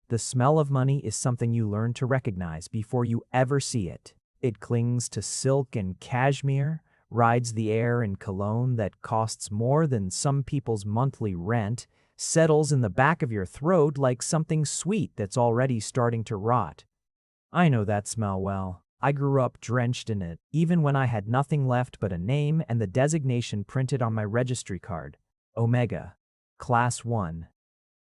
The smell of money is something you learn to recognize before you ever see it. It clings to silk and cashmere, rides the air in cologne that costs more than some people's monthly rent, settles in the back of your throat like something sweet that's already starting to rot. I know that smell well. I grew up drenched in it, even when I had nothing left but a name and the designation printed on my registry card. Omega. Class 1.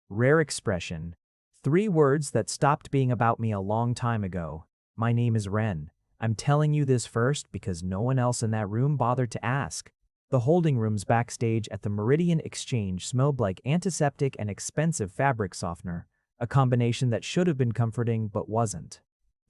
Rare expression. 3 words that stopped being about me a long time ago. My name is Ren. I'm telling you this first because no one else in that room bothered to ask. The holding rooms backstage at the Meridian Exchange smelled like antiseptic and expensive fabric softener, a combination that should have been comforting but wasn't.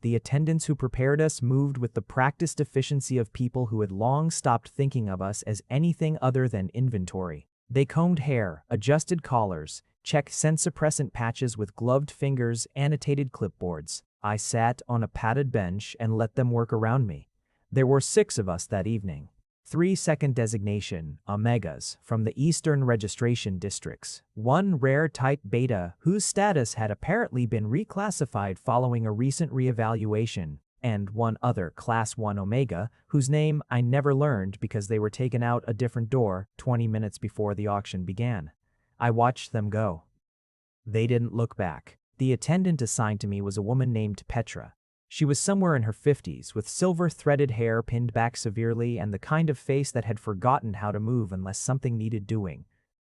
The attendants who prepared us moved with the practiced efficiency of people who had long stopped thinking of us as anything other than inventory. They combed hair, adjusted collars, checked scent suppressant patches with gloved fingers, annotated clipboards. I sat on a padded bench and let them work around me. There were 6 of us that evening. 3 second designation, Omegas, from the Eastern Registration Districts. 1 rare type Beta, whose status had apparently been reclassified following a recent reevaluation, and 1 other Class 1 Omega, whose name I never learned because they were taken out a different door 20 minutes before the auction began. I watched them go. They didn't look back. The attendant assigned to me was a woman named Petra. She was somewhere in her 50s, with silver-threaded hair pinned back severely and the kind of face that had forgotten how to move unless something needed doing.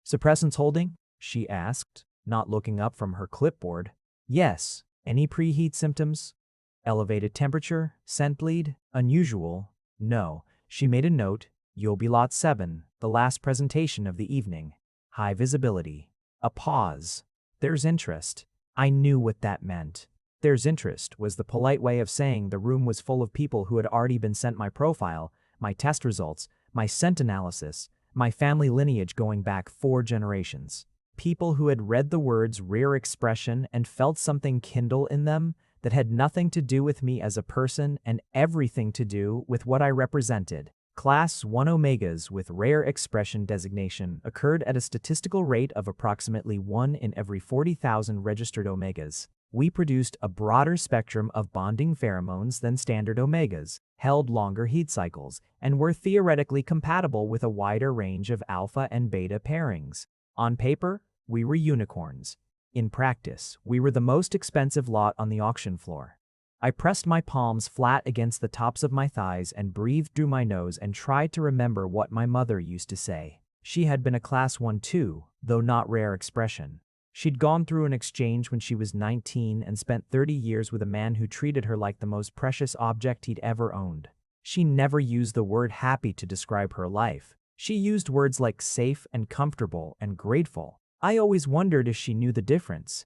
"Suppressants holding?" she asked, not looking up from her clipboard. "Yes. Any preheat symptoms? Elevated temperature? Scent bleed? Unusual? No." She made a note. "You'll be lot 7, the last presentation of the evening. High visibility." A pause. "There's interest." I knew what that meant. "There's interest" was the polite way of saying the room was full of people who had already been sent my profile, my test results, my scent analysis, my family lineage going back 4 generations. People who had read the words rare expression and felt something kindle in them that had nothing to do with me as a person and everything to do with what I represented. Class 1 Omegas with rare expression designation occurred at a statistical rate of approximately 1 in every 40,000 registered Omegas. We produced a broader spectrum of bonding pheromones than standard Omegas, held longer heat cycles, and were theoretically compatible with a wider range of alpha and beta pairings. On paper, we were unicorns. In practice, we were the most expensive lot on the auction floor. I pressed my palms flat against the tops of my thighs and breathed through my nose and tried to remember what my mother used to say. She had been a Class 1 too, though not rare expression. She'd gone through an exchange when she was 19 and spent 30 years with a man who treated her like the most precious object he'd ever owned. She never used the word happy to describe her life. She used words like safe and comfortable and grateful. I always wondered if she knew the difference.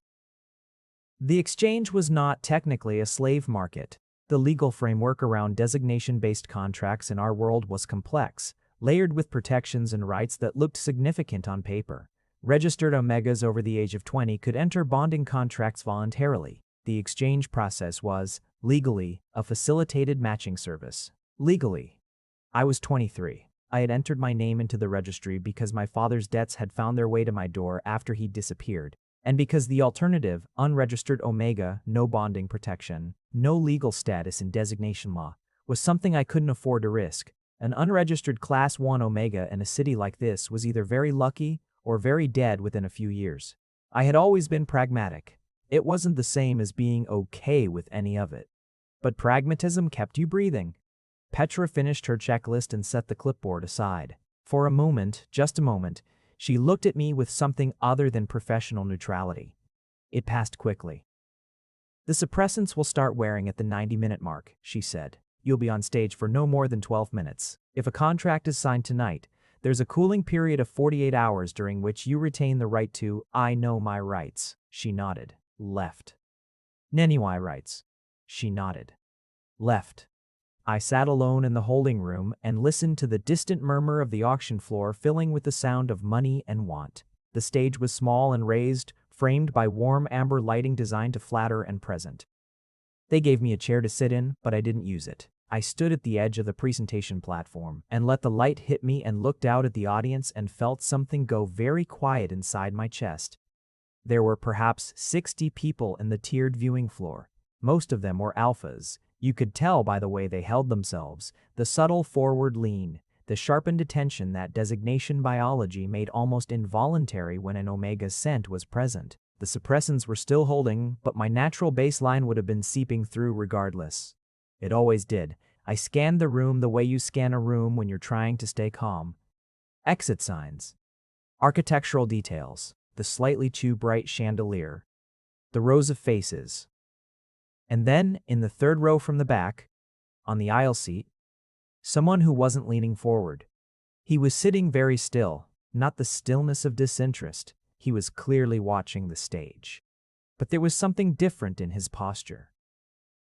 The exchange was not technically a slave market. The legal framework around designation-based contracts in our world was complex, layered with protections and rights that looked significant on paper. Registered Omegas over the age of 20 could enter bonding contracts voluntarily. The exchange process was, legally, a facilitated matching service. Legally. I was 23. I had entered my name into the registry because my father's debts had found their way to my door after he disappeared, and because the alternative, unregistered Omega, no bonding protection, no legal status in designation law, was something I couldn't afford to risk. An unregistered Class 1 Omega in a city like this was either very lucky or very dead within a few years. I had always been pragmatic. It wasn't the same as being okay with any of it. But pragmatism kept you breathing. Petra finished her checklist and set the clipboard aside. For a moment, just a moment, she looked at me with something other than professional neutrality. It passed quickly. "The suppressants will start wearing at the 90-minute mark," she said. "You'll be on stage for no more than 12 minutes. If a contract is signed tonight, there's a cooling period of 48 hours during which you retain the right to, I know my rights." She nodded. "Left." "Nenny rights." She nodded. "Left." I sat alone in the holding room and listened to the distant murmur of the auction floor filling with the sound of money and want. The stage was small and raised, framed by warm amber lighting designed to flatter and present. They gave me a chair to sit in, but I didn't use it. I stood at the edge of the presentation platform and let the light hit me and looked out at the audience and felt something go very quiet inside my chest. There were perhaps 60 people in the tiered viewing floor. Most of them were alphas. You could tell by the way they held themselves, the subtle forward lean, the sharpened attention that designation biology made almost involuntary when an omega's scent was present. The suppressants were still holding, but my natural baseline would have been seeping through regardless. It always did. I scanned the room the way you scan a room when you're trying to stay calm. Exit signs. Architectural details. The slightly too bright chandelier. The rows of faces. And then, in the third row from the back, on the aisle seat, someone who wasn't leaning forward. He was sitting very still, not the stillness of disinterest. He was clearly watching the stage. But there was something different in his posture.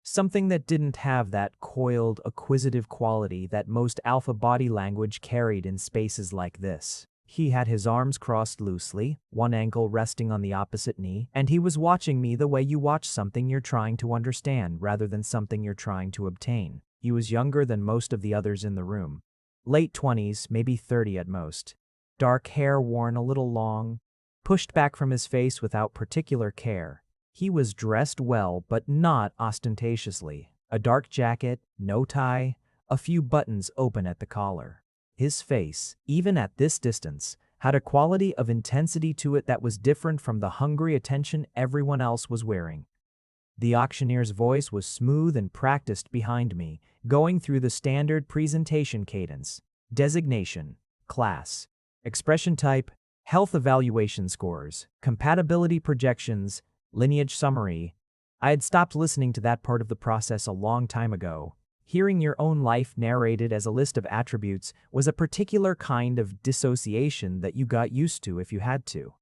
Something that didn't have that coiled, acquisitive quality that most alpha body language carried in spaces like this. He had his arms crossed loosely, one ankle resting on the opposite knee, and he was watching me the way you watch something you're trying to understand rather than something you're trying to obtain. He was younger than most of the others in the room. Late 20s, maybe 30 at most. Dark hair worn a little long, pushed back from his face without particular care. He was dressed well, but not ostentatiously. A dark jacket, no tie, a few buttons open at the collar. His face, even at this distance, had a quality of intensity to it that was different from the hungry attention everyone else was wearing. The auctioneer's voice was smooth and practiced behind me, going through the standard presentation cadence. Designation, class, expression type, health evaluation scores, compatibility projections, lineage summary. I had stopped listening to that part of the process a long time ago. Hearing your own life narrated as a list of attributes was a particular kind of dissociation that you got used to if you had to.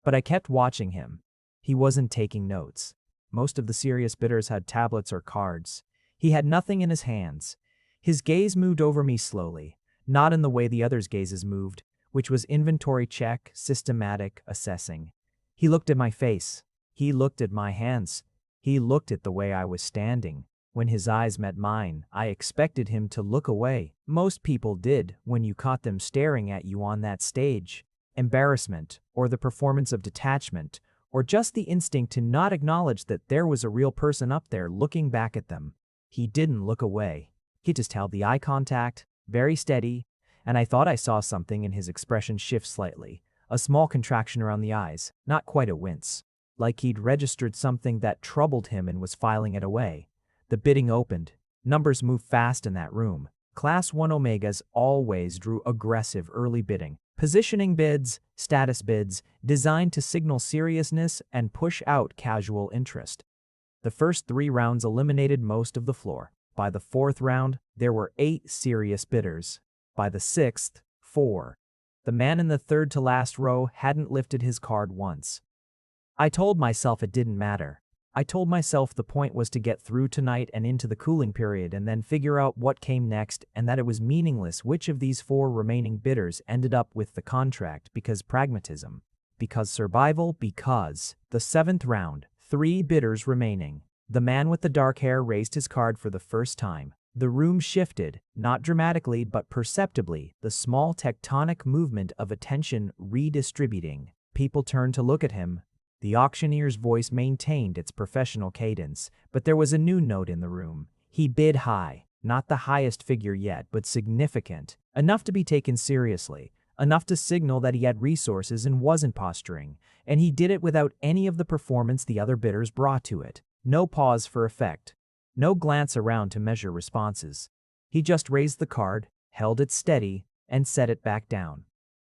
But I kept watching him. He wasn't taking notes. Most of the serious bidders had tablets or cards. He had nothing in his hands. His gaze moved over me slowly, not in the way the others' gazes moved, which was inventory check, systematic, assessing. He looked at my face. He looked at my hands. He looked at the way I was standing. When his eyes met mine, I expected him to look away. Most people did when you caught them staring at you on that stage. Embarrassment, or the performance of detachment, or just the instinct to not acknowledge that there was a real person up there looking back at them. He didn't look away. He just held the eye contact, very steady, and I thought I saw something in his expression shift slightly, a small contraction around the eyes, not quite a wince. Like he'd registered something that troubled him and was filing it away. The bidding opened. Numbers moved fast in that room. Class 1 Omegas always drew aggressive early bidding. Positioning bids, status bids, designed to signal seriousness and push out casual interest. The first 3 rounds eliminated most of the floor. By the 4th round, there were 8 serious bidders. By the 6th, 4. The man in the third to last row hadn't lifted his card once. I told myself it didn't matter. I told myself the point was to get through tonight and into the cooling period and then figure out what came next, and that it was meaningless which of these 4 remaining bidders ended up with the contract because pragmatism, because survival, because the 7th round, 3 bidders remaining. The man with the dark hair raised his card for the first time. The room shifted, not dramatically but perceptibly, the small tectonic movement of attention redistributing. People turned to look at him. The auctioneer's voice maintained its professional cadence, but there was a new note in the room. He bid high, not the highest figure yet, but significant, enough to be taken seriously, enough to signal that he had resources and wasn't posturing, and he did it without any of the performance the other bidders brought to it. No pause for effect, no glance around to measure responses. He just raised the card, held it steady, and set it back down.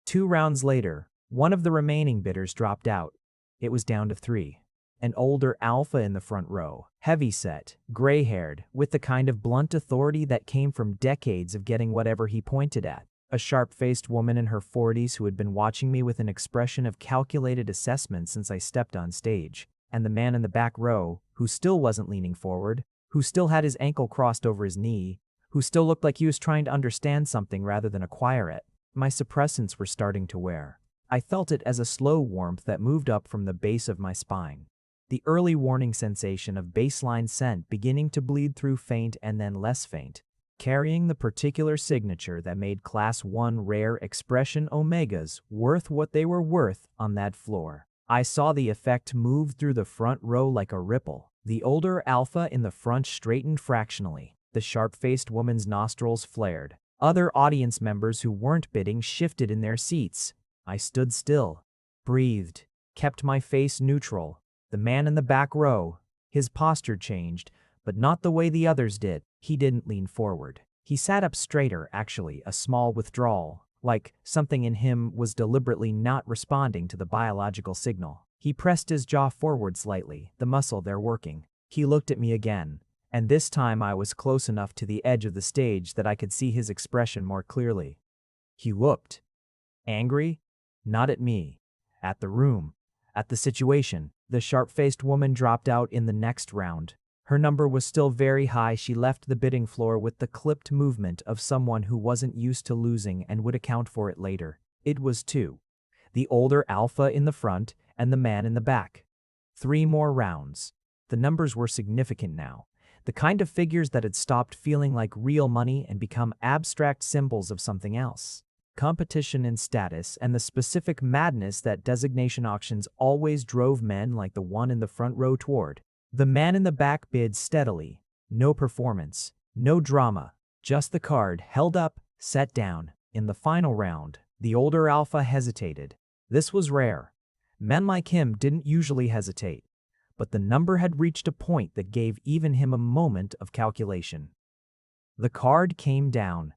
2 rounds later, one of the remaining bidders dropped out. It was down to 3. An older alpha in the front row, heavy-set, gray-haired, with the kind of blunt authority that came from decades of getting whatever he pointed at. A sharp-faced woman in her 40s who had been watching me with an expression of calculated assessment since I stepped on stage. And the man in the back row, who still wasn't leaning forward, who still had his ankle crossed over his knee, who still looked like he was trying to understand something rather than acquire it. My suppressants were starting to wear. I felt it as a slow warmth that moved up from the base of my spine. The early warning sensation of baseline scent beginning to bleed through faint and then less faint, carrying the particular signature that made Class 1 rare expression Omegas worth what they were worth on that floor. I saw the effect move through the front row like a ripple. The older alpha in the front straightened fractionally. The sharp-faced woman's nostrils flared. Other audience members who weren't bidding shifted in their seats. I stood still, breathed, kept my face neutral. The man in the back row, his posture changed, but not the way the others did. He didn't lean forward. He sat up straighter, actually, a small withdrawal, like something in him was deliberately not responding to the biological signal. He pressed his jaw forward slightly, the muscle there working. He looked at me again, and this time I was close enough to the edge of the stage that I could see his expression more clearly. He looked angry, not at me, at the room, at the situation. The sharp-faced woman dropped out in the next round. Her number was still very high. She left the bidding floor with the clipped movement of someone who wasn't used to losing and would account for it later. It was two. The older alpha in the front and the man in the back. 3 more rounds. The numbers were significant now. The kind of figures that had stopped feeling like real money and become abstract symbols of something else. Competition and status and the specific madness that designation auctions always drove men like the one in the front row toward. The man in the back bid steadily. No performance, no drama, just the card held up, set down. In the final round, the older alpha hesitated. This was rare. Men like him didn't usually hesitate, but the number had reached a point that gave even him a moment of calculation. The card came down.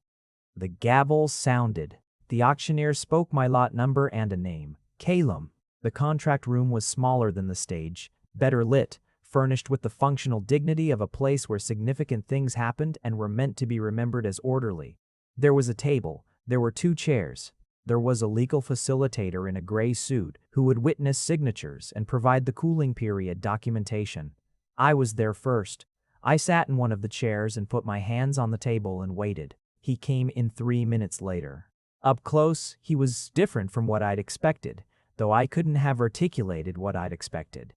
The gavel sounded. The auctioneer spoke my lot number and a name, Calum. The contract room was smaller than the stage, better lit, furnished with the functional dignity of a place where significant things happened and were meant to be remembered as orderly. There was a table, there were 2 chairs. There was a legal facilitator in a gray suit who would witness signatures and provide the cooling period documentation. I was there first. I sat in one of the chairs and put my hands on the table and waited. He came in 3 minutes later. Up close, he was different from what I'd expected, though I couldn't have articulated what I'd expected.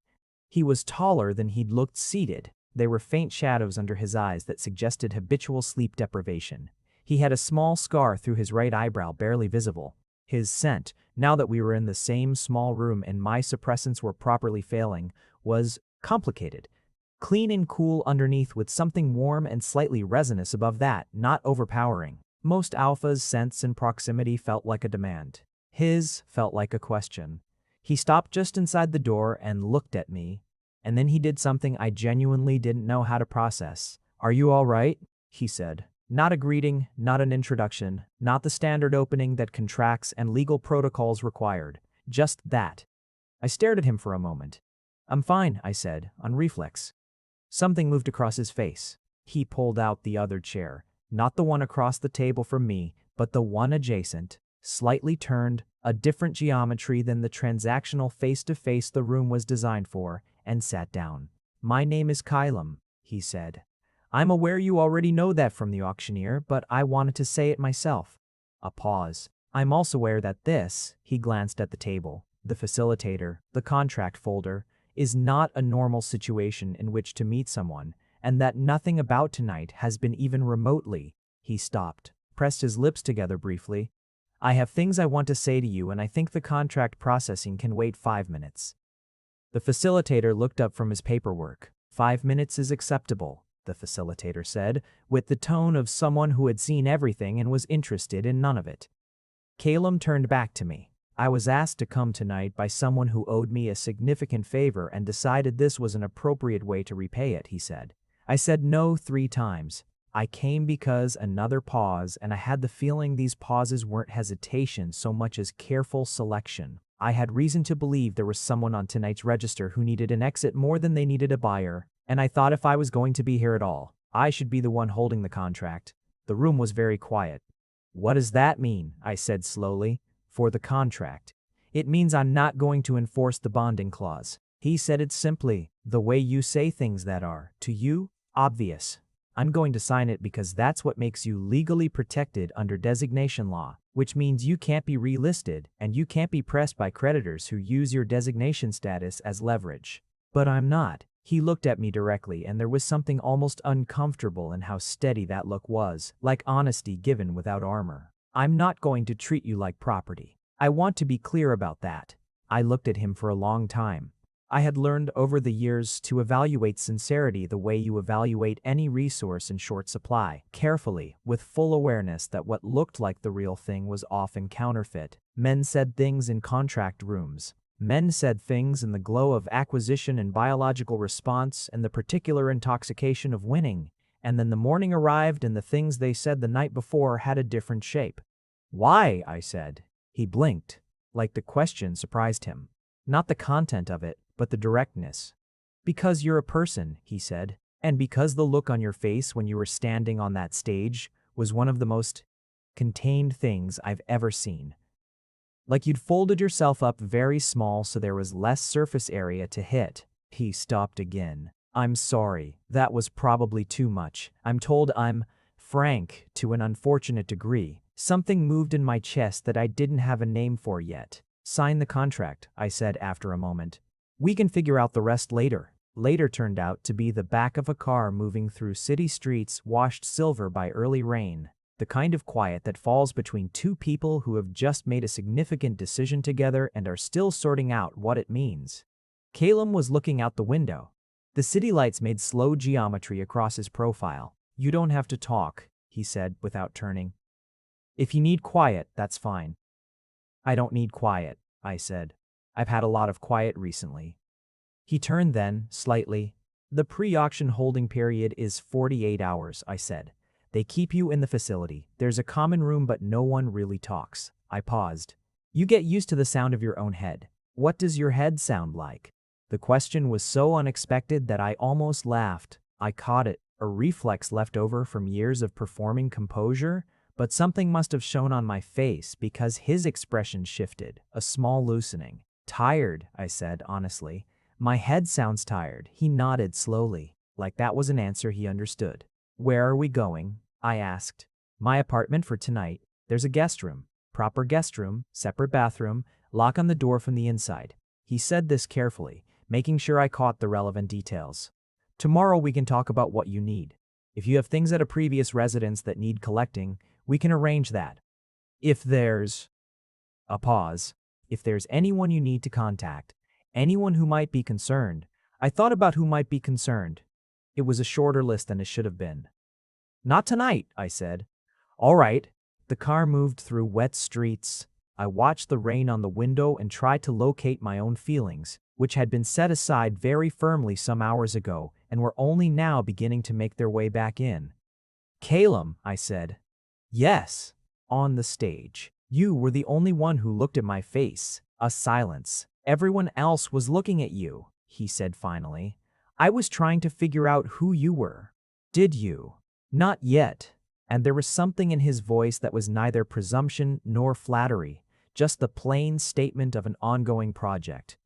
He was taller than he'd looked seated. There were faint shadows under his eyes that suggested habitual sleep deprivation. He had a small scar through his right eyebrow, barely visible. His scent, now that we were in the same small room and my suppressants were properly failing, was complicated. Clean and cool underneath with something warm and slightly resinous above that, not overpowering. Most alphas' scents and proximity felt like a demand. His felt like a question. He stopped just inside the door and looked at me, and then he did something I genuinely didn't know how to process. "Are you all right?" he said. Not a greeting, not an introduction, not the standard opening that contracts and legal protocols required. Just that. I stared at him for a moment. "I'm fine," I said, on reflex. Something moved across his face. He pulled out the other chair, not the one across the table from me, but the one adjacent, slightly turned, a different geometry than the transactional face-to-face the room was designed for, and sat down. "My name is Kylum," he said. "I'm aware you already know that from the auctioneer, but I wanted to say it myself." A pause. "I'm also aware that this," he glanced at the table, the facilitator, the contract folder, "is not a normal situation in which to meet someone, and that nothing about tonight has been even remotely." He stopped, pressed his lips together briefly. "I have things I want to say to you, and I think the contract processing can wait 5 minutes." The facilitator looked up from his paperwork. 5 minutes is acceptable," the facilitator said, with the tone of someone who had seen everything and was interested in none of it. Calum turned back to me. "I was asked to come tonight by someone who owed me a significant favor and decided this was an appropriate way to repay it," he said. I said no 3 times. I came because another pause, and I had the feeling these pauses weren't hesitation so much as careful selection. I had reason to believe there was someone on tonight's register who needed an exit more than they needed a buyer, and I thought if I was going to be here at all, I should be the one holding the contract. The room was very quiet. "What does that mean?" I said slowly. "For the contract. It means I'm not going to enforce the bonding clause." He said it simply, the way you say things that are, to you, obvious. "I'm going to sign it because that's what makes you legally protected under designation law, which means you can't be relisted and you can't be pressed by creditors who use your designation status as leverage." "But I'm not." He looked at me directly, and there was something almost uncomfortable in how steady that look was, like honesty given without armor. "I'm not going to treat you like property. I want to be clear about that. I looked at him for a long time. I had learned over the years to evaluate sincerity the way you evaluate any resource in short supply, carefully, with full awareness that what looked like the real thing was often counterfeit. Men said things in contract rooms. Men said things in the glow of acquisition and biological response and the particular intoxication of winning, and then the morning arrived and the things they said the night before had a different shape. "Why?" I said. He blinked, like the question surprised him. Not the content of it, but the directness. "Because you're a person," he said, "and because the look on your face when you were standing on that stage was one of the most contained things I've ever seen. Like you'd folded yourself up very small so there was less surface area to hit." He stopped again. "I'm sorry, that was probably too much. I'm told I'm frank to an unfortunate degree." Something moved in my chest that I didn't have a name for yet. "Sign the contract," I said after a moment. "We can figure out the rest later." Later turned out to be the back of a car moving through city streets washed silver by early rain. The kind of quiet that falls between two people who have just made a significant decision together and are still sorting out what it means. Calum was looking out the window. The city lights made slow geometry across his profile. "You don't have to talk," he said without turning. "If you need quiet, that's fine." "I don't need quiet," I said. "I've had a lot of quiet recently." He turned then, slightly. "The pre-auction holding period is 48 hours, I said. "They keep you in the facility. There's a common room but no one really talks." I paused. "You get used to the sound of your own head. What does your head sound like?" The question was so unexpected that I almost laughed. I caught it, a reflex left over from years of performing composure, but something must have shown on my face because his expression shifted, a small loosening. "Tired," I said honestly. "My head sounds tired." He nodded slowly, like that was an answer he understood. "Where are we going?" I asked. "My apartment for tonight. There's a guest room. Proper guest room, separate bathroom, lock on the door from the inside." He said this carefully, making sure I caught the relevant details. "Tomorrow we can talk about what you need. If you have things at a previous residence that need collecting, we can arrange that. If there's—" a pause. "If there's anyone you need to contact, anyone who might be concerned." I thought about who might be concerned. It was a shorter list than it should have been. "Not tonight," I said. "All right." The car moved through wet streets. I watched the rain on the window and tried to locate my own feelings, which had been set aside very firmly some hours ago and were only now beginning to make their way back in. "Calum," I said. "Yes." "On the stage. You were the only one who looked at my face." A silence. "Everyone else was looking at you," he said finally. "I was trying to figure out who you were." "Did you?" "Not yet." And there was something in his voice that was neither presumption nor flattery, just the plain statement of an ongoing project.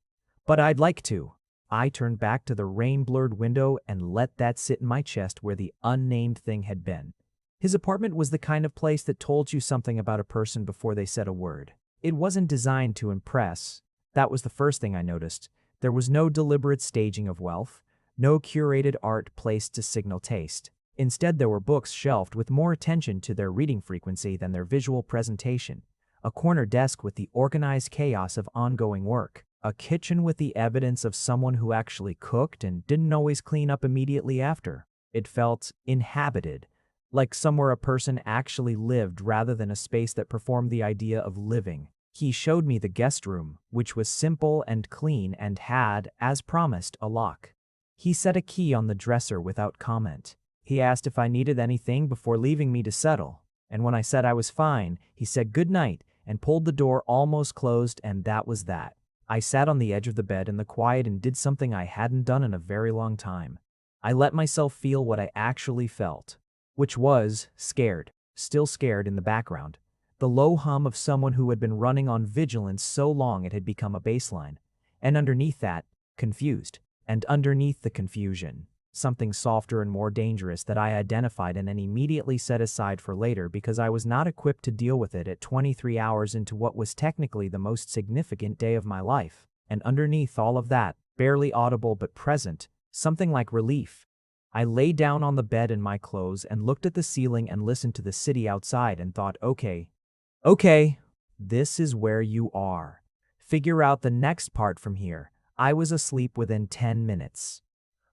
"But I'd like to." I turned back to the rain-blurred window and let that sit in my chest where the unnamed thing had been. His apartment was the kind of place that told you something about a person before they said a word. It wasn't designed to impress. That was the first thing I noticed. There was no deliberate staging of wealth, no curated art placed to signal taste. Instead, there were books shelved with more attention to their reading frequency than their visual presentation. A corner desk with the organized chaos of ongoing work. A kitchen with the evidence of someone who actually cooked and didn't always clean up immediately after. It felt inhabited, like somewhere a person actually lived rather than a space that performed the idea of living. He showed me the guest room, which was simple and clean and had, as promised, a lock. He set a key on the dresser without comment. He asked if I needed anything before leaving me to settle, and when I said I was fine, he said good night and pulled the door almost closed, and that was that. I sat on the edge of the bed in the quiet and did something I hadn't done in a very long time. I let myself feel what I actually felt, which was scared, still scared in the background. The low hum of someone who had been running on vigilance so long it had become a baseline. And underneath that, confused. And underneath the confusion, something softer and more dangerous that I identified and then immediately set aside for later because I was not equipped to deal with it at 23 hours into what was technically the most significant day of my life. And underneath all of that, barely audible but present, something like relief. I lay down on the bed in my clothes and looked at the ceiling and listened to the city outside and thought, okay, this is where you are. Figure out the next part from here. I was asleep within 10 minutes.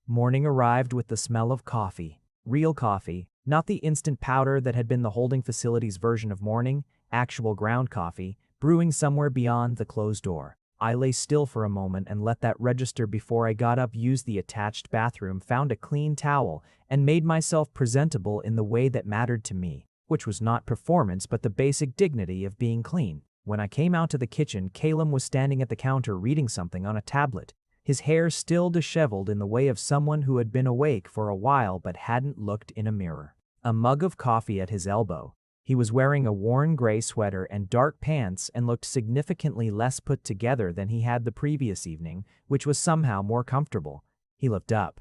Morning arrived with the smell of coffee. Real coffee, not the instant powder that had been the holding facility's version of morning, actual ground coffee, brewing somewhere beyond the closed door. I lay still for a moment and let that register before I got up, used the attached bathroom, found a clean towel, and made myself presentable in the way that mattered to me, which was not performance but the basic dignity of being clean. When I came out to the kitchen, Caleb was standing at the counter reading something on a tablet, his hair still disheveled in the way of someone who had been awake for a while but hadn't looked in a mirror. A mug of coffee at his elbow. He was wearing a worn gray sweater and dark pants and looked significantly less put together than he had the previous evening, which was somehow more comfortable. He looked up.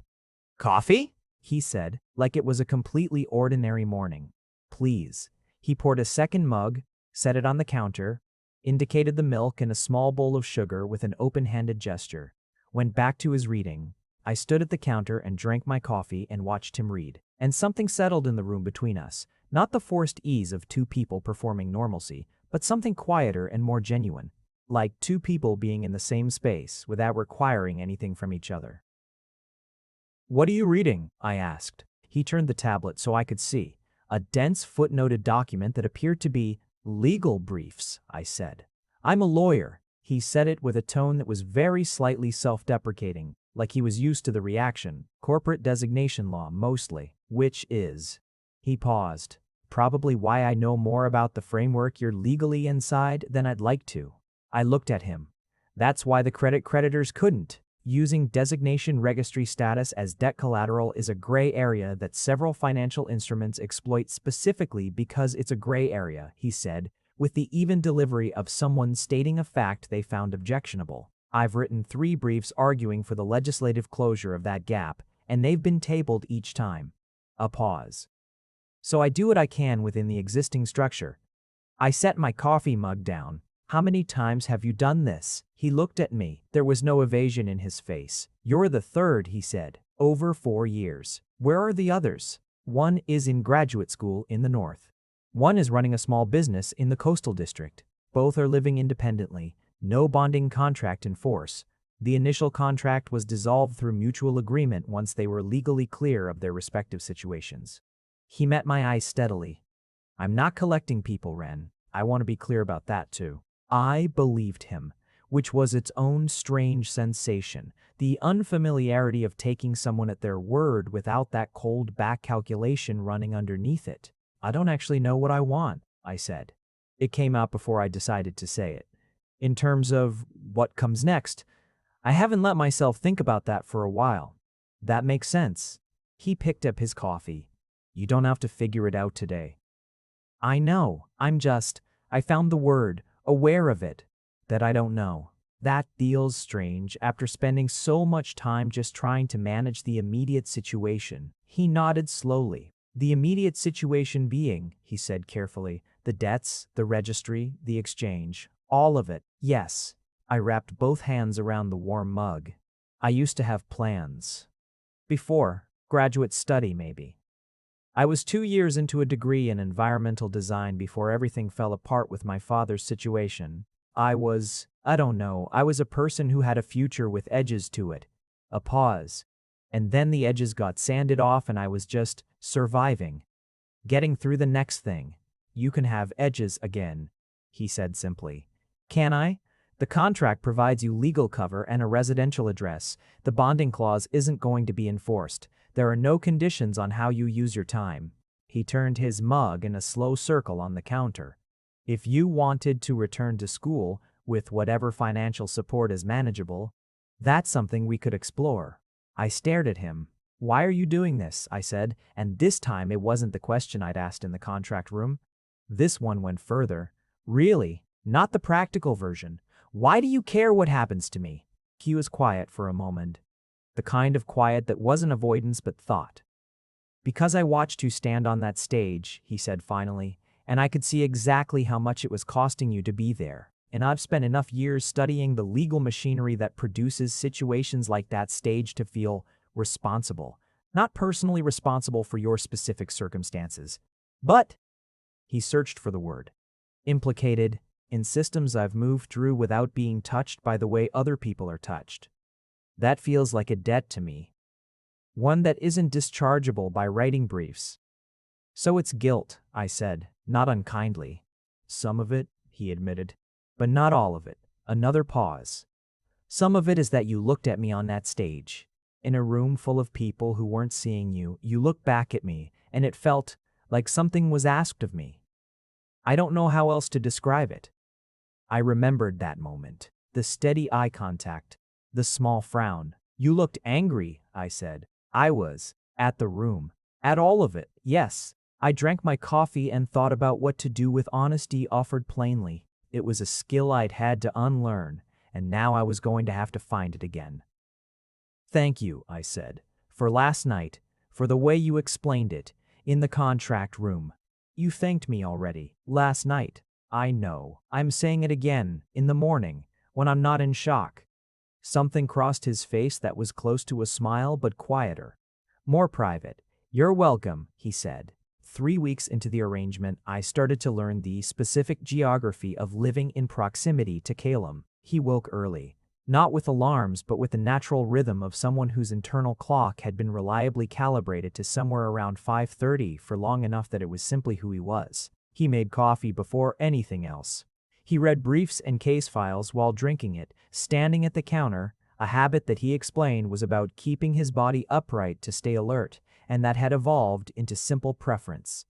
"Coffee?" he said, like it was a completely ordinary morning. "Please." He poured a second mug, set it on the counter, indicated the milk and a small bowl of sugar with an open-handed gesture, went back to his reading. I stood at the counter and drank my coffee and watched him read. And something settled in the room between us, not the forced ease of two people performing normalcy, but something quieter and more genuine, like two people being in the same space without requiring anything from each other. "What are you reading?" I asked. He turned the tablet so I could see. A dense footnoted document that appeared to be legal briefs, I said. "I'm a lawyer." He said it with a tone that was very slightly self-deprecating, like he was used to the reaction. "Corporate designation law, mostly." "Which is?" He paused. "Probably why I know more about the framework you're legally inside than I'd like to." I looked at him. "That's why the creditors couldn't." Using designation registry status as debt collateral is a gray area that several financial instruments exploit specifically because it's a gray area, he said, with the even delivery of someone stating a fact they found objectionable. "I've written 3 briefs arguing for the legislative closure of that gap, and they've been tabled each time." A pause. "So I do what I can within the existing structure." I set my coffee mug down. "How many times have you done this?" He looked at me. There was no evasion in his face. "You're the third," he said. "Over 4 years. Where are the others?" "One is in graduate school in the north. One is running a small business in the coastal district. Both are living independently. No bonding contract in force. The initial contract was dissolved through mutual agreement once they were legally clear of their respective situations." He met my eyes steadily. "I'm not collecting people, Ren. I want to be clear about that too." I believed him, which was its own strange sensation, the unfamiliarity of taking someone at their word without that cold back calculation running underneath it. "I don't actually know what I want," I said. It came out before I decided to say it. "In terms of what comes next, I haven't let myself think about that for a while." "That makes sense." He picked up his coffee. "You don't have to figure it out today." "I know. I found the word, aware of it, that I don't know." That feels strange after spending so much time just trying to manage the immediate situation. He nodded slowly. "The immediate situation being," he said carefully, "the debts, the registry, the exchange, all of it." "Yes." I wrapped both hands around the warm mug. "I used to have plans. Before, graduate study maybe. I was 2 years into a degree in environmental design before everything fell apart with my father's situation. I was a person who had a future with edges to it." A pause. "And then the edges got sanded off and I was just surviving. Getting through the next thing." "You can have edges again," he said simply. "Can I?" "The contract provides you legal cover and a residential address. The bonding clause isn't going to be enforced. There are no conditions on how you use your time." He turned his mug in a slow circle on the counter. "If you wanted to return to school, with whatever financial support is manageable, that's something we could explore." I stared at him. "Why are you doing this?" I said, and this time it wasn't the question I'd asked in the contract room. This one went further. "Really? Not the practical version? Why do you care what happens to me?" He was quiet for a moment. The kind of quiet that wasn't avoidance but thought. "Because I watched you stand on that stage," he said finally, "and I could see exactly how much it was costing you to be there. And I've spent enough years studying the legal machinery that produces situations like that stage to feel responsible. Not personally responsible for your specific circumstances, but," he searched for the word, "implicated in systems I've moved through without being touched by the way other people are touched. That feels like a debt to me, one that isn't dischargeable by writing briefs. So it's guilt, I said, not unkindly. Some of it, he admitted, but not all of it. Another pause. Some of it is that you looked at me on that stage. In a room full of people who weren't seeing you, you looked back at me, and it felt like something was asked of me. I don't know how else to describe it. I remembered that moment, the steady eye contact, the small frown. You looked angry, I said. I was, at the room, at all of it, yes. I drank my coffee and thought about what to do with honesty offered plainly. It was a skill I'd had to unlearn, and now I was going to have to find it again. Thank you, I said, for last night, for the way you explained it, in the contract room. You thanked me already, last night. I know. I'm saying it again, in the morning, when I'm not in shock. Something crossed his face that was close to a smile but quieter. More private. You're welcome, he said. 3 weeks into the arrangement, I started to learn the specific geography of living in proximity to Calum. He woke early, not with alarms but with the natural rhythm of someone whose internal clock had been reliably calibrated to somewhere around 5:30 for long enough that it was simply who he was. He made coffee before anything else. He read briefs and case files while drinking it, standing at the counter, a habit that he explained was about keeping his body upright to stay alert, and that had evolved into simple preference.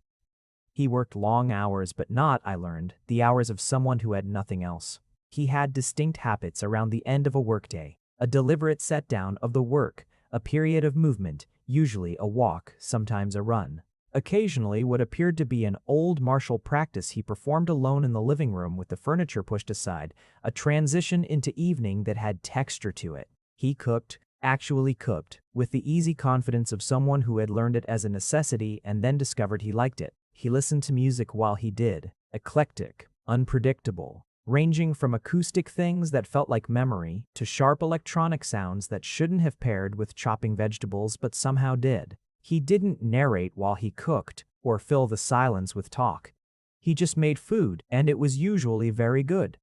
He worked long hours, but not, I learned, the hours of someone who had nothing else. He had distinct habits around the end of a workday, a deliberate set-down of the work, a period of movement, usually a walk, sometimes a run. Occasionally, what appeared to be an old martial practice he performed alone in the living room with the furniture pushed aside, a transition into evening that had texture to it. He cooked, actually cooked, with the easy confidence of someone who had learned it as a necessity and then discovered he liked it. He listened to music while he did, eclectic, unpredictable, ranging from acoustic things that felt like memory to sharp electronic sounds that shouldn't have paired with chopping vegetables but somehow did. He didn't narrate while he cooked or fill the silence with talk. He just made food, and it was usually very good.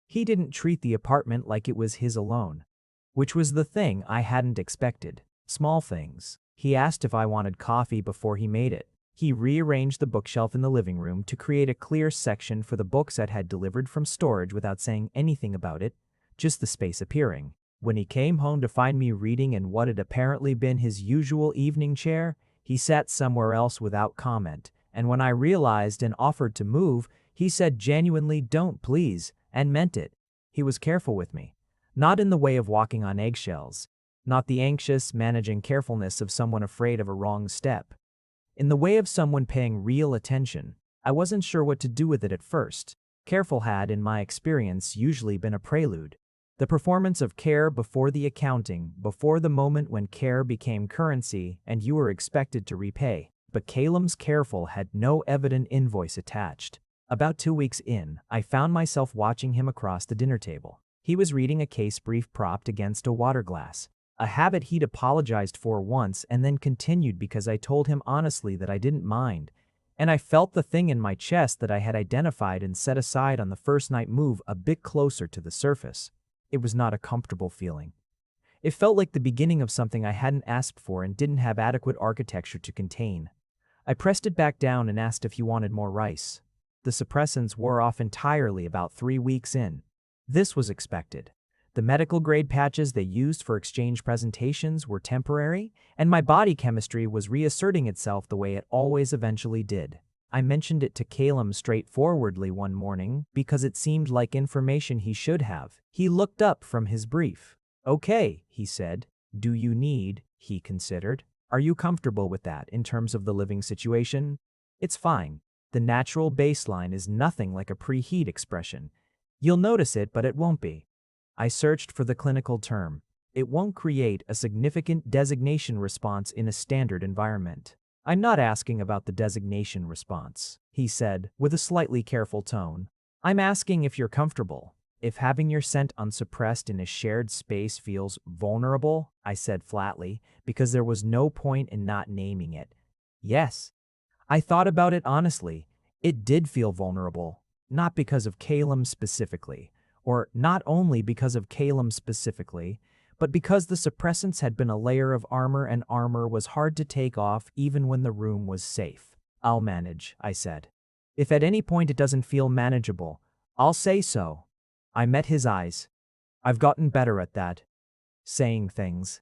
He didn't treat the apartment like it was his alone, which was the thing I hadn't expected. Small things. He asked if I wanted coffee before he made it. He rearranged the bookshelf in the living room to create a clear section for the books I'd had delivered from storage without saying anything about it, just the space appearing. When he came home to find me reading in what had apparently been his usual evening chair, he sat somewhere else without comment, and when I realized and offered to move, he said genuinely, "Don't, please," and meant it. He was careful with me. Not in the way of walking on eggshells, not the anxious, managing carefulness of someone afraid of a wrong step. In the way of someone paying real attention. I wasn't sure what to do with it at first. Careful had, in my experience, usually been a prelude. The performance of care before the accounting, before the moment when care became currency and you were expected to repay. But Calum's careful had no evident invoice attached. About 2 weeks in, I found myself watching him across the dinner table. He was reading a case brief propped against a water glass, a habit he'd apologized for once and then continued because I told him honestly that I didn't mind, and I felt the thing in my chest that I had identified and set aside on the first night move a bit closer to the surface. It was not a comfortable feeling. It felt like the beginning of something I hadn't asked for and didn't have adequate architecture to contain. I pressed it back down and asked if he wanted more rice. The suppressants wore off entirely about 3 weeks in. This was expected. The medical-grade patches they used for exchange presentations were temporary, and my body chemistry was reasserting itself the way it always eventually did. I mentioned it to Calum straightforwardly one morning because it seemed like information he should have. He looked up from his brief. "Okay," he said. "Do you need," he considered. "Are you comfortable with that in terms of the living situation?" "It's fine. The natural baseline is nothing like a preheat expression. You'll notice it, but it won't be." I searched for the clinical term. "It won't create a significant designation response in a standard environment." "I'm not asking about the designation response," he said, with a slightly careful tone. "I'm asking if you're comfortable. If having your scent unsuppressed in a shared space feels vulnerable," I said flatly, because there was no point in not naming it. "Yes." I thought about it honestly. It did feel vulnerable. not because of Calum specifically, or not only because of Calum specifically, but because the suppressants had been a layer of armor and armor was hard to take off even when the room was safe. I'll manage, I said. If at any point it doesn't feel manageable, I'll say so. I met his eyes. I've gotten better at that. Saying things.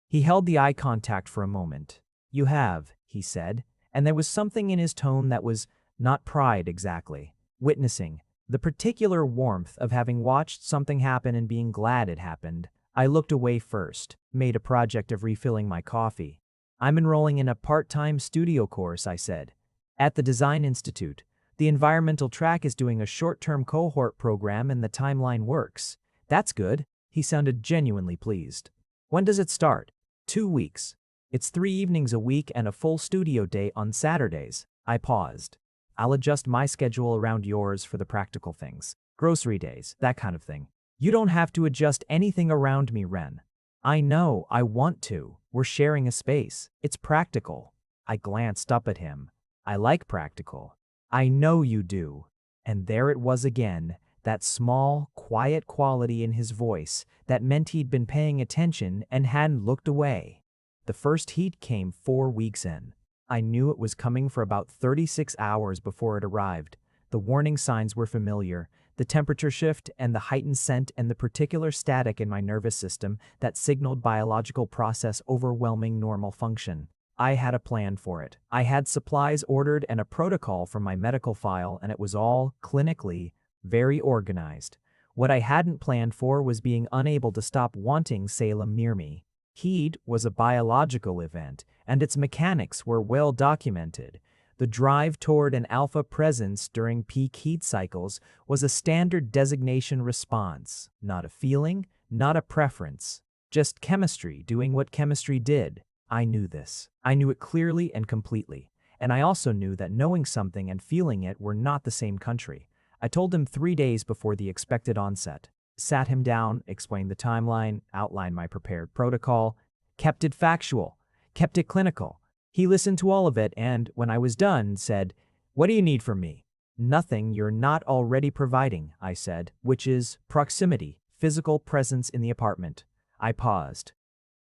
He held the eye contact for a moment. You have, he said, and there was something in his tone that was not pride exactly. Witnessing the particular warmth of having watched something happen and being glad it happened. I looked away first, made a project of refilling my coffee. I'm enrolling in a part-time studio course, I said. At the Design Institute. The environmental track is doing a short-term cohort program and the timeline works. That's good. He sounded genuinely pleased. When does it start? 2 weeks. It's 3 evenings a week and a full studio day on Saturdays. I paused. I'll adjust my schedule around yours for the practical things. Grocery days, that kind of thing. You don't have to adjust anything around me, Ren. I know, I want to. We're sharing a space. It's practical. I glanced up at him. I like practical. I know you do. And there it was again, that small, quiet quality in his voice that meant he'd been paying attention and hadn't looked away. The first heat came 4 weeks in. I knew it was coming for about 36 hours before it arrived. The warning signs were familiar. The temperature shift and the heightened scent and the particular static in my nervous system that signaled biological process overwhelming normal function. I had a plan for it. I had supplies ordered and a protocol from my medical file, and it was all, clinically, very organized. What I hadn't planned for was being unable to stop wanting Salem near me. Heat was a biological event, and its mechanics were well documented. The drive toward an alpha presence during peak heat cycles was a standard designation response, not a feeling, not a preference, just chemistry doing what chemistry did. I knew this. I knew it clearly and completely, and I also knew that knowing something and feeling it were not the same country. I told him 3 days before the expected onset, sat him down, explained the timeline, outlined my prepared protocol, kept it factual, kept it clinical. He listened to all of it and, when I was done, said, "What do you need from me?" "Nothing you're not already providing," I said, "which is proximity, physical presence in the apartment." I paused.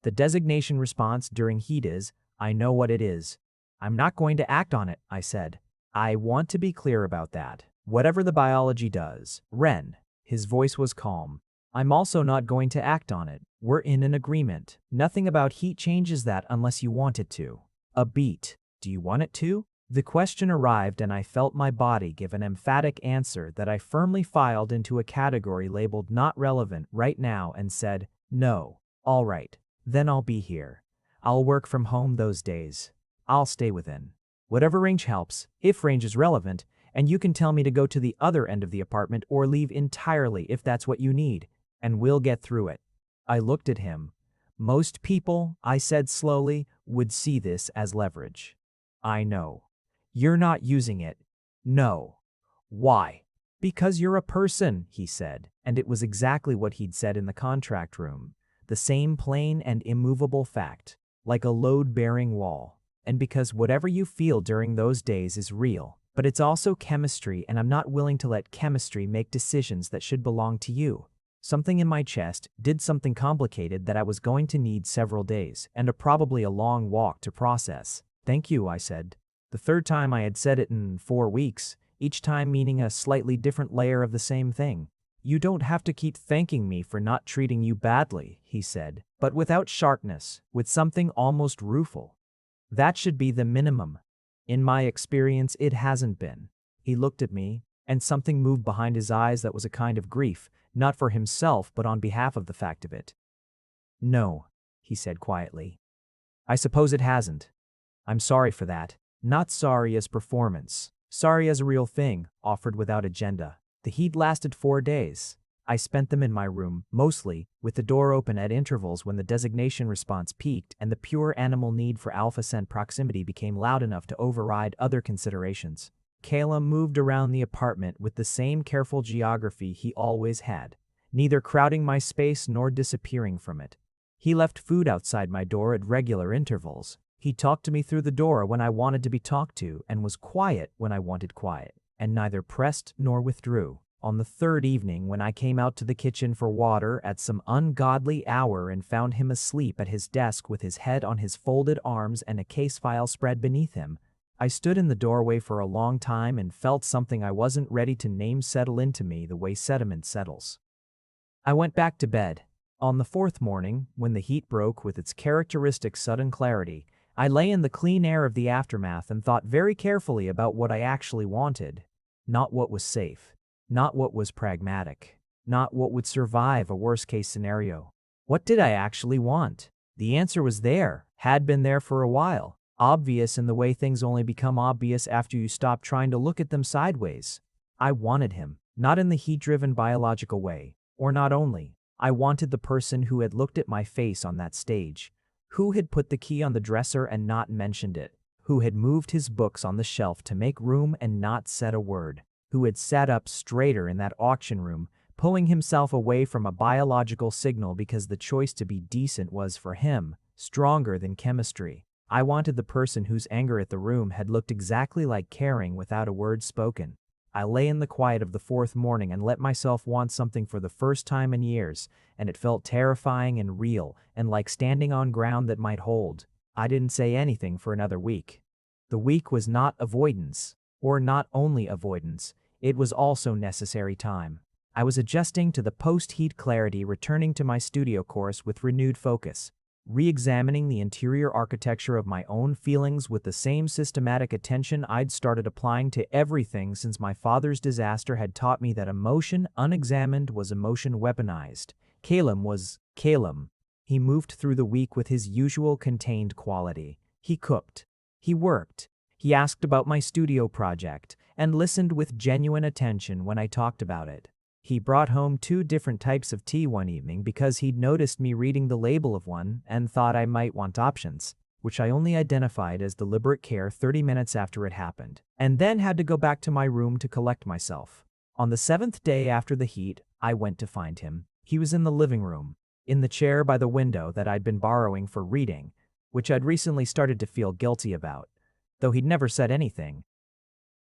The designation response during heat is, "I know what it is." "I'm not going to act on it," I said. "I want to be clear about that. Whatever the biology does, Ren," his voice was calm, "I'm also not going to act on it. We're in an agreement. Nothing about heat changes that unless you want it to." A beat. "Do you want it to?" The question arrived and I felt my body give an emphatic answer that I firmly filed into a category labeled not relevant right now and said, "No." "All right. Then I'll be here. I'll work from home those days. I'll stay within whatever range helps, if range is relevant, and you can tell me to go to the other end of the apartment or leave entirely if that's what you need, and we'll get through it." I looked at him. "Most people," I said slowly, "would see this as leverage." "I know. You're not using it." "No." "Why?" "Because you're a person," he said, and it was exactly what he'd said in the contract room. The same plain and immovable fact, like a load-bearing wall. And because whatever you feel during those days is real, but it's also chemistry, and I'm not willing to let chemistry make decisions that should belong to you. Something in my chest did something complicated that I was going to need several days, and probably a long walk to process. "Thank you," I said. The third time I had said it in 4 weeks, each time meaning a slightly different layer of the same thing. "You don't have to keep thanking me for not treating you badly," he said, but without sharpness, with something almost rueful. "That should be the minimum. In my experience, it hasn't been." He looked at me, and something moved behind his eyes that was a kind of grief, not for himself but on behalf of the fact of it. "No," he said quietly. "I suppose it hasn't. I'm sorry for that. Not sorry as performance. Sorry as a real thing, offered without agenda." The heat lasted 4 days. I spent them in my room, mostly, with the door open at intervals when the designation response peaked and the pure animal need for alpha scent proximity became loud enough to override other considerations. Calum moved around the apartment with the same careful geography he always had, neither crowding my space nor disappearing from it. He left food outside my door at regular intervals. He talked to me through the door when I wanted to be talked to and was quiet when I wanted quiet. and neither pressed nor withdrew. On the third evening, when I came out to the kitchen for water at some ungodly hour and found him asleep at his desk with his head on his folded arms and a case file spread beneath him, I stood in the doorway for a long time and felt something I wasn't ready to name settle into me the way sediment settles. I went back to bed. On the fourth morning, when the heat broke with its characteristic sudden clarity, I lay in the clean air of the aftermath and thought very carefully about what I actually wanted. Not what was safe. Not what was pragmatic. Not what would survive a worst-case scenario. What did I actually want? The answer was there, had been there for a while. Obvious in the way things only become obvious after you stop trying to look at them sideways. I wanted him, not in the heat-driven biological way, or not only. I wanted the person who had looked at my face on that stage, who had put the key on the dresser and not mentioned it, who had moved his books on the shelf to make room and not said a word, who had sat up straighter in that auction room, pulling himself away from a biological signal because the choice to be decent was, for him, stronger than chemistry. I wanted the person whose anger at the room had looked exactly like caring without a word spoken. I lay in the quiet of the fourth morning and let myself want something for the first time in years, and it felt terrifying and real, and like standing on ground that might hold. I didn't say anything for another week. The week was not avoidance, or not only avoidance, it was also necessary time. I was adjusting to the post-heat clarity, returning to my studio course with renewed focus, re-examining the interior architecture of my own feelings with the same systematic attention I'd started applying to everything since my father's disaster had taught me that emotion unexamined was emotion weaponized. Calum was Calum. He moved through the week with his usual contained quality. He cooked. He worked. He asked about my studio project and listened with genuine attention when I talked about it. He brought home 2 different types of tea one evening because he'd noticed me reading the label of one and thought I might want options, which I only identified as deliberate care 30 minutes after it happened, and then had to go back to my room to collect myself. On the 7th day after the heat, I went to find him. He was in the living room, in the chair by the window that I'd been borrowing for reading, which I'd recently started to feel guilty about, though he'd never said anything.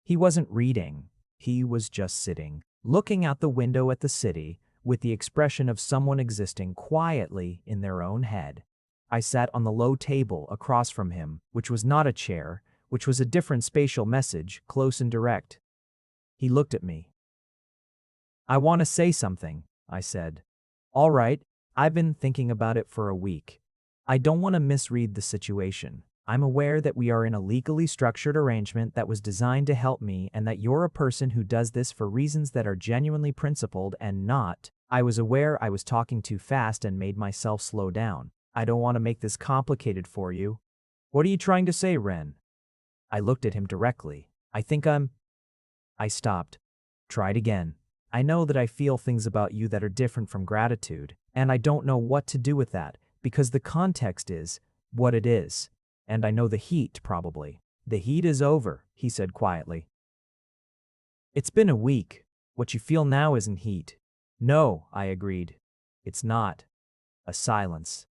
He wasn't reading. He was just sitting, looking out the window at the city, with the expression of someone existing quietly in their own head. I sat on the low table across from him, which was not a chair, which was a different spatial message, close and direct. He looked at me. "I want to say something," I said. "All right, I've been thinking about it for a week. I don't want to misread the situation. I'm aware that we are in a legally structured arrangement that was designed to help me and that you're a person who does this for reasons that are genuinely principled and not." I was aware I was talking too fast and made myself slow down. "I don't want to make this complicated for you." "What are you trying to say, Ren?" I looked at him directly. I stopped. Tried again. "I know that I feel things about you that are different from gratitude, and I don't know what to do with that, because the context is what it is. And I know the heat, probably." "The heat is over," he said quietly. "It's been a week. What you feel now isn't heat." "No," I agreed. "It's not." A silence.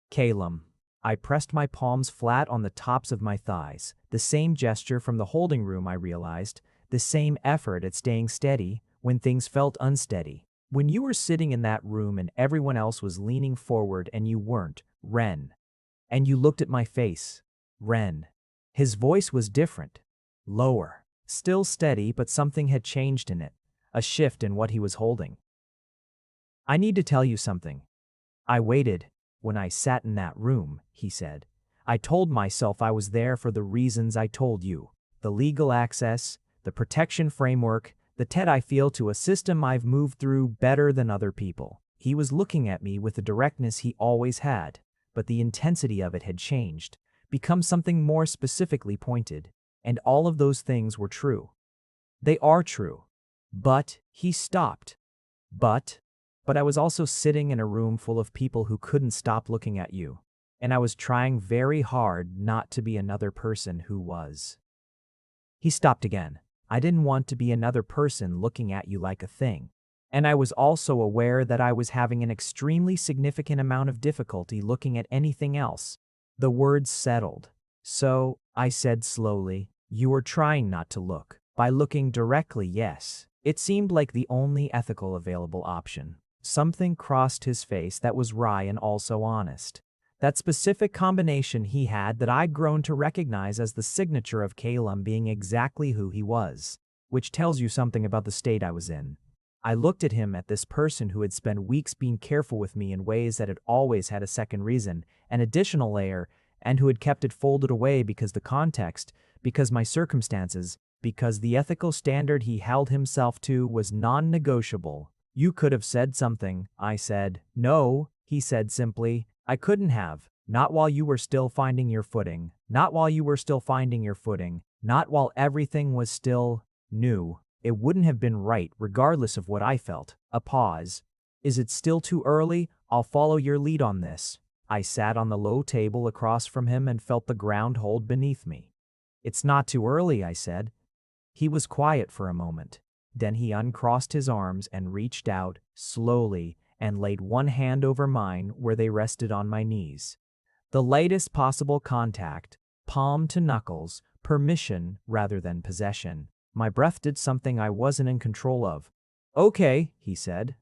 "Calum." I pressed my palms flat on the tops of my thighs. The same gesture from the holding room, I realized. The same effort at staying steady when things felt unsteady. When you were sitting in that room and everyone else was leaning forward and you weren't, Ren. And you looked at my face, Ren. His voice was different. Lower. Still steady, but something had changed in it. A shift in what he was holding. "I need to tell you something. I waited. When I sat in that room," he said. "I told myself I was there for the reasons I told you. The legal access, the protection framework, the debt I feel to a system I've moved through better than other people." He was looking at me with the directness he always had, but the intensity of it had changed, become something more specifically pointed, and all of those things were true. They are true. But he stopped. But I was also sitting in a room full of people who couldn't stop looking at you, and I was trying very hard not to be another person who was. He stopped again. "I didn't want to be another person looking at you like a thing. And I was also aware that I was having an extremely significant amount of difficulty looking at anything else." The words settled. "So," I said slowly, "you were trying not to look. By looking directly, yes. It seemed like the only ethical available option. Something crossed his face that was wry and also honest. That specific combination he had that I'd grown to recognize as the signature of Calum being exactly who he was. Which tells you something about the state I was in. I looked at him, at this person who had spent weeks being careful with me in ways that had always had a second reason, an additional layer, and who had kept it folded away because the context, because my circumstances, because the ethical standard he held himself to was non-negotiable. You could have said something, I said. No, he said simply. I couldn't have. Not while you were still finding your footing. Not while you were still finding your footing. Not while everything was still new. It wouldn't have been right, regardless of what I felt. A pause. Is it still too early? I'll follow your lead on this. I sat on the low table across from him and felt the ground hold beneath me. It's not too early, I said. He was quiet for a moment. Then he uncrossed his arms and reached out, slowly, and laid one hand over mine where they rested on my knees. The lightest possible contact, palm to knuckles, permission rather than possession. My breath did something I wasn't in control of. Okay, he said.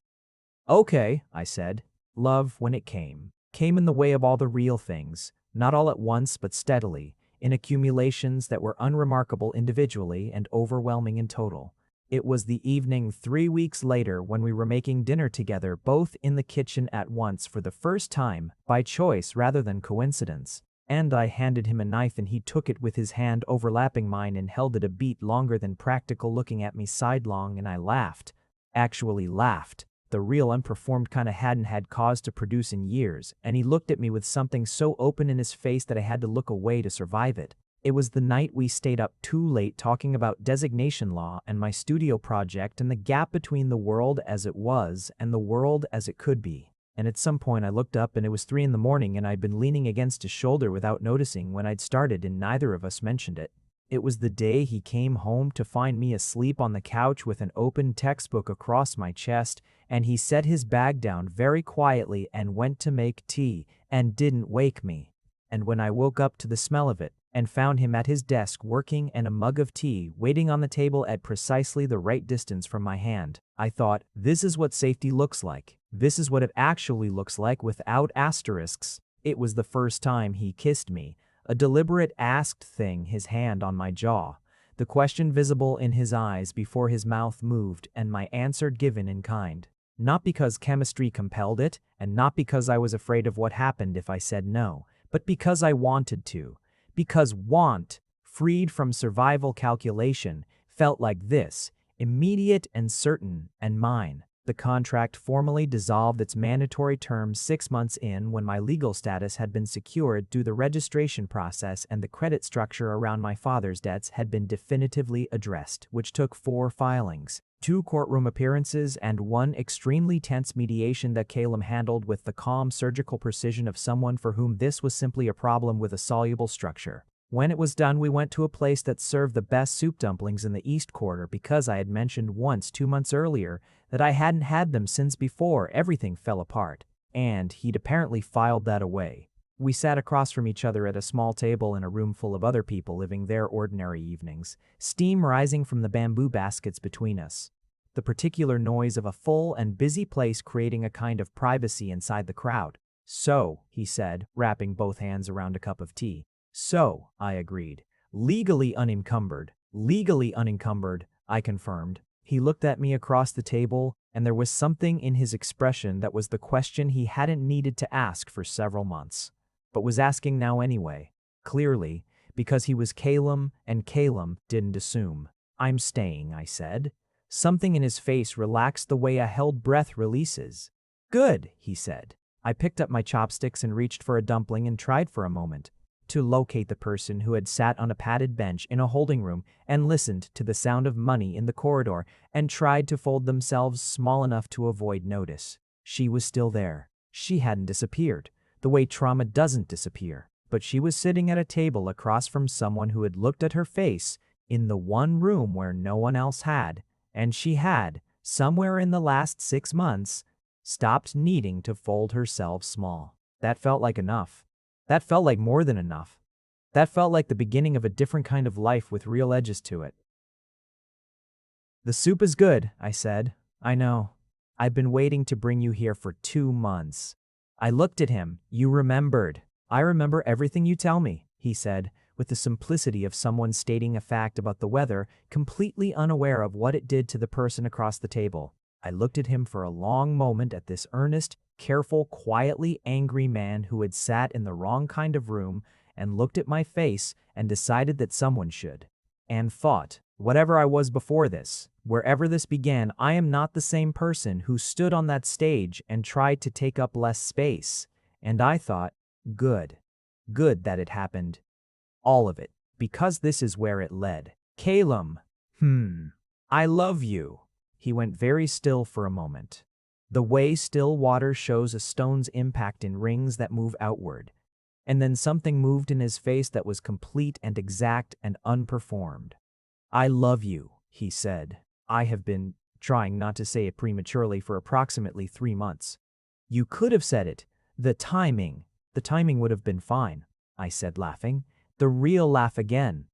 Okay, I said. Love, when it came in the way of all the real things, not all at once but steadily, in accumulations that were unremarkable individually and overwhelming in total. It was the evening 3 weeks later when we were making dinner together, both in the kitchen at once for the first time, by choice rather than coincidence. And I handed him a knife and he took it with his hand overlapping mine and held it a beat longer than practical, looking at me sidelong, and I laughed. Actually laughed. The real unperformed kind I hadn't had cause to produce in years, and he looked at me with something so open in his face that I had to look away to survive it. It was the night we stayed up too late talking about designation law and my studio project and the gap between the world as it was and the world as it could be. And at some point I looked up and it was 3 a.m. and I'd been leaning against his shoulder without noticing when I'd started, and neither of us mentioned it. It was the day he came home to find me asleep on the couch with an open textbook across my chest, and he set his bag down very quietly and went to make tea, and didn't wake me. And when I woke up to the smell of it, and found him at his desk working and a mug of tea waiting on the table at precisely the right distance from my hand, I thought, this is what safety looks like. This is what it actually looks like without asterisks. It was the first time he kissed me. A deliberate asked thing, his hand on my jaw, the question visible in his eyes before his mouth moved, and my answer given in kind. Not because chemistry compelled it, and not because I was afraid of what happened if I said no, but because I wanted to. Because want, freed from survival calculation, felt like this, immediate and certain, and mine. The contract formally dissolved its mandatory terms 6 months in when my legal status had been secured through the registration process and the credit structure around my father's debts had been definitively addressed, which took 4 filings, 2 courtroom appearances, and 1 extremely tense mediation that Calum handled with the calm surgical precision of someone for whom this was simply a problem with a soluble structure. When it was done, we went to a place that served the best soup dumplings in the East Quarter because I had mentioned once 2 months earlier that I hadn't had them since before everything fell apart, and he'd apparently filed that away. We sat across from each other at a small table in a room full of other people living their ordinary evenings, steam rising from the bamboo baskets between us. The particular noise of a full and busy place creating a kind of privacy inside the crowd. So, he said, wrapping both hands around a cup of tea. So, I agreed. Legally unencumbered, I confirmed. He looked at me across the table, and there was something in his expression that was the question he hadn't needed to ask for several months, but was asking now anyway, clearly, because he was Calum, and Calum didn't assume. I'm staying, I said. Something in his face relaxed the way a held breath releases. Good, he said. I picked up my chopsticks and reached for a dumpling and tried for a moment to locate the person who had sat on a padded bench in a holding room and listened to the sound of money in the corridor and tried to fold themselves small enough to avoid notice. She was still there. She hadn't disappeared, the way trauma doesn't disappear, but she was sitting at a table across from someone who had looked at her face in the one room where no one else had, and she had, somewhere in the last 6 months, stopped needing to fold herself small. That felt like enough. That felt like more than enough. That felt like the beginning of a different kind of life with real edges to it. The soup is good, I said. I know. I've been waiting to bring you here for 2 months. I looked at him. You remembered. I remember everything you tell me, he said, with the simplicity of someone stating a fact about the weather, completely unaware of what it did to the person across the table. I looked at him for a long moment, at this earnest, careful, quietly angry man who had sat in the wrong kind of room, and looked at my face and decided that someone should. And thought, whatever I was before this, wherever this began, I am not the same person who stood on that stage and tried to take up less space. And I thought, good. Good that it happened. All of it, because this is where it led. Calum. I love you. He went very still for a moment. The way still water shows a stone's impact in rings that move outward. And then something moved in his face that was complete and exact and unperformed. I love you, he said. I have been trying not to say it prematurely for approximately 3 months. You could have said it. The timing would have been fine, I said, laughing. The real laugh again.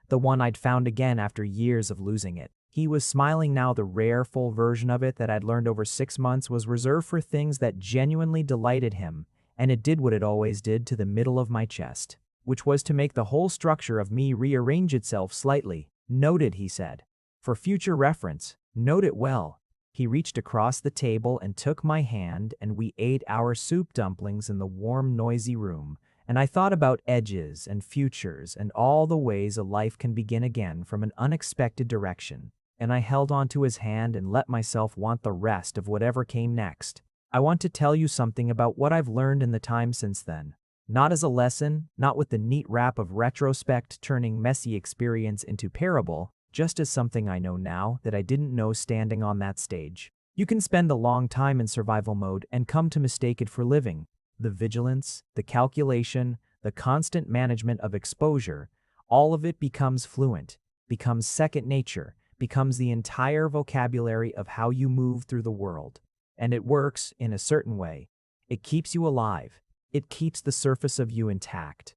The one I'd found again after years of losing it. He was smiling now. The rare, full version of it that I'd learned over 6 months was reserved for things that genuinely delighted him, and it did what it always did to the middle of my chest, which was to make the whole structure of me rearrange itself slightly. Noted, he said. For future reference, note it well. He reached across the table and took my hand, and we ate our soup dumplings in the warm, noisy room. And I thought about edges and futures and all the ways a life can begin again from an unexpected direction. And I held onto his hand and let myself want the rest of whatever came next. I want to tell you something about what I've learned in the time since then. Not as a lesson, not with the neat wrap of retrospect turning messy experience into parable, just as something I know now that I didn't know standing on that stage. You can spend a long time in survival mode and come to mistake it for living. The vigilance, the calculation, the constant management of exposure, all of it becomes fluent, becomes second nature, becomes the entire vocabulary of how you move through the world. And it works in a certain way. It keeps you alive. It keeps the surface of you intact.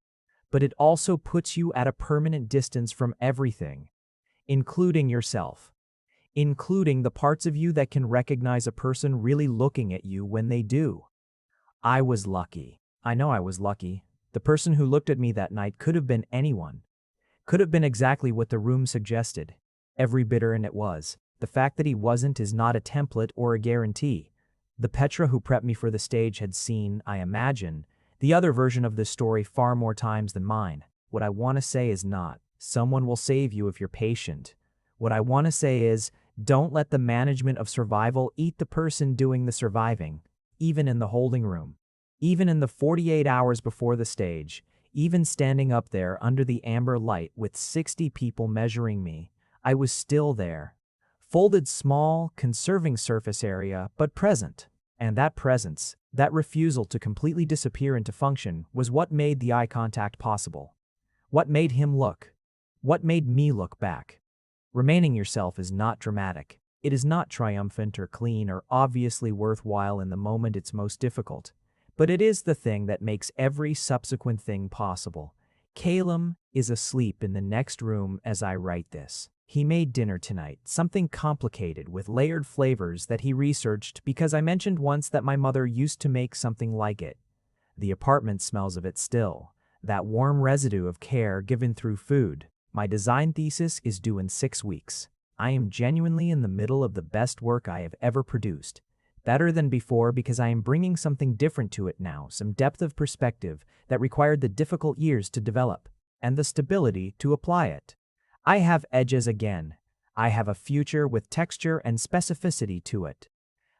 But it also puts you at a permanent distance from everything, including yourself, including the parts of you that can recognize a person really looking at you when they do. I was lucky. I know I was lucky. The person who looked at me that night could have been anyone. Could have been exactly what the room suggested. Every bit in it was. The fact that he wasn't is not a template or a guarantee. The Petra who prepped me for the stage had seen, I imagine, the other version of this story far more times than mine. What I want to say is not, someone will save you if you're patient. What I want to say is, don't let the management of survival eat the person doing the surviving. Even in the holding room, even in the 48 hours before the stage, even standing up there under the amber light with 60 people measuring me, I was still there. Folded small, conserving surface area, but present. And that presence, that refusal to completely disappear into function, was what made the eye contact possible. What made him look. What made me look back. Remaining yourself is not dramatic. It is not triumphant or clean or obviously worthwhile in the moment it's most difficult, but it is the thing that makes every subsequent thing possible. Calum is asleep in the next room as I write this. He made dinner tonight, something complicated with layered flavors that he researched because I mentioned once that my mother used to make something like it. The apartment smells of it still, that warm residue of care given through food. My design thesis is due in 6 weeks. I am genuinely in the middle of the best work I have ever produced. Better than before because I am bringing something different to it now, some depth of perspective that required the difficult years to develop, and the stability to apply it. I have edges again. I have a future with texture and specificity to it.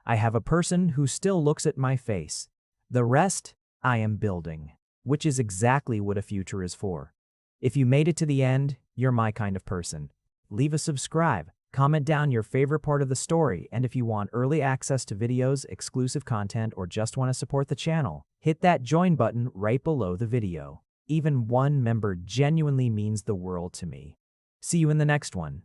I have a person who still looks at my face. The rest, I am building, which is exactly what a future is for. If you made it to the end, you're my kind of person. Leave a subscribe, comment down your favorite part of the story, and if you want early access to videos, exclusive content, or just want to support the channel, hit that join button right below the video. Even one member genuinely means the world to me. See you in the next one.